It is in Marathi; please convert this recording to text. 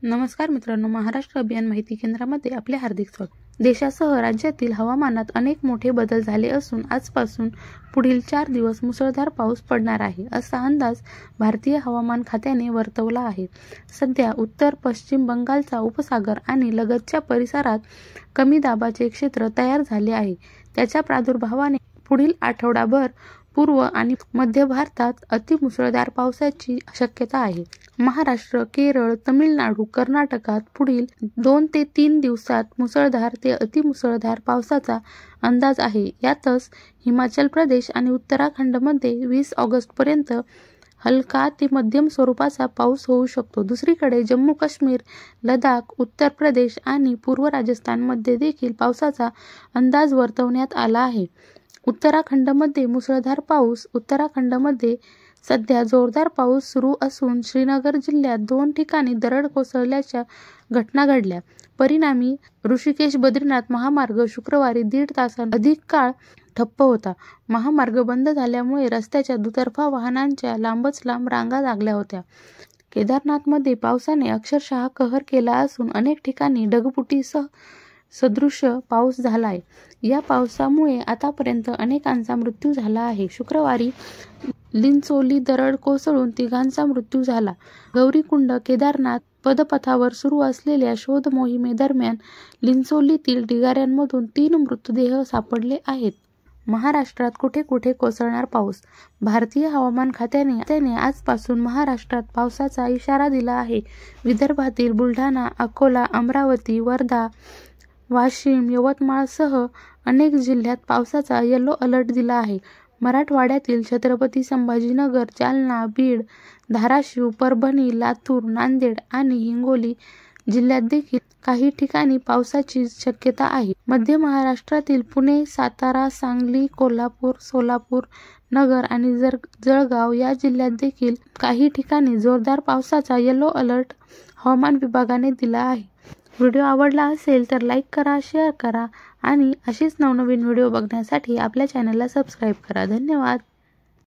नमस्कार मित्रांनो, महाराष्ट्र अभियान माहिती केंद्रामध्ये आपले हार्दिक स्वागत. देशासह राज्यातील हवामानात अनेक मोठे बदल झाले असून आजपासून पुढील 4 दिवस मुसळधार पाऊस पडणार आहे, असा अंदाज भारतीय हवामान खात्याने वर्तवला आहे. सध्या उत्तर पश्चिम बंगालचा उपसागर आणि लगतच्या परिसरात कमी दाबाचे क्षेत्र तयार झाले आहे. त्याच्या प्रादुर्भावाने पुढील आठवडाभर पूर्व आणि मध्य भारतात अतिमुसळधार पावसाची शक्यता आहे. महाराष्ट्र, केरळ, तमिळनाडू, कर्नाटकात पुढील 2 ते 3 दिवसात मुसळधार ते अतिमुसळधार पावसाचा अंदाज आहे. यातच हिमाचल प्रदेश आणि उत्तराखंडमध्ये 20 ऑगस्टपर्यंत हलका ते मध्यम स्वरूपाचा पाऊस होऊ शकतो. दुसरीकडे जम्मू काश्मीर, लडाख, उत्तर प्रदेश आणि पूर्व राजस्थानमध्ये देखील पावसाचा अंदाज वर्तवण्यात आला आहे. उत्तराखंडमध्ये मुसळधार पाऊस. उत्तराखंडमध्ये सध्या जोरदार पाऊस सुरू असून श्रीनगर जिल्ह्यात 2 ठिकाणी दरड कोसळल्याच्या घटना घडल्या. परिणामी ऋषिकेश बद्रीनाथ महामार्ग शुक्रवारी 1.5 तासांहून काळ ठप्प होता. महामार्ग बंद झाल्यामुळे रस्त्याच्या दुतर्फा वाहनांच्या लांबच लांब रांगा लागल्या होत्या. केदारनाथमध्ये पावसाने अक्षरशः कहर केला असून अनेक ठिकाणी ढगफुटीसह सदृश्य पाऊस झाला आहे. या पावसामुळे आतापर्यंत अनेकांचा मृत्यू झाला आहे. शुक्रवारी लिंचोली दरड कोसळून 3घांचा मृत्यू झाला. गौरीकुंड केदारनाथ पदपथावर सुरू असलेल्या शोध मोहिमेदरम्यान लिंचोलीतील ढिगाऱ्यांमधून 3 मृतदेह सापडले आहेत. महाराष्ट्रात कुठे कुठे कोसळणार पाऊस. भारतीय हवामान खात्याने आजपासून महाराष्ट्रात पावसाचा इशारा दिला आहे. विदर्भातील बुलढाणा, अकोला, अमरावती, वर्धा, वाशिम, यवतमाळसह अनेक जिल्ह्यात पावसाचा येलो अलर्ट दिला आहे. मराठवाड्यातील छत्रपती संभाजीनगर, जालना, बीड, धाराशिव, परभणी, लातूर, नांदेड आणि हिंगोली जिल्ह्यात देखील काही ठिकाणी पावसाची शक्यता आहे. मध्य महाराष्ट्रातील पुणे, सातारा, सांगली, कोल्हापूर, सोलापूर, नगर आणि जळगाव या जिल्ह्यात देखील काही ठिकाणी जोरदार पावसाचा येलो अलर्ट हवामान विभागाने दिला आहे. व्हिडिओ आवडला असेल तर लाईक करा, शेअर करा आणि अशीच नवनवीन व्हिडिओ बघण्यासाठी आपल्या चॅनलला सबस्क्राईब करा. धन्यवाद.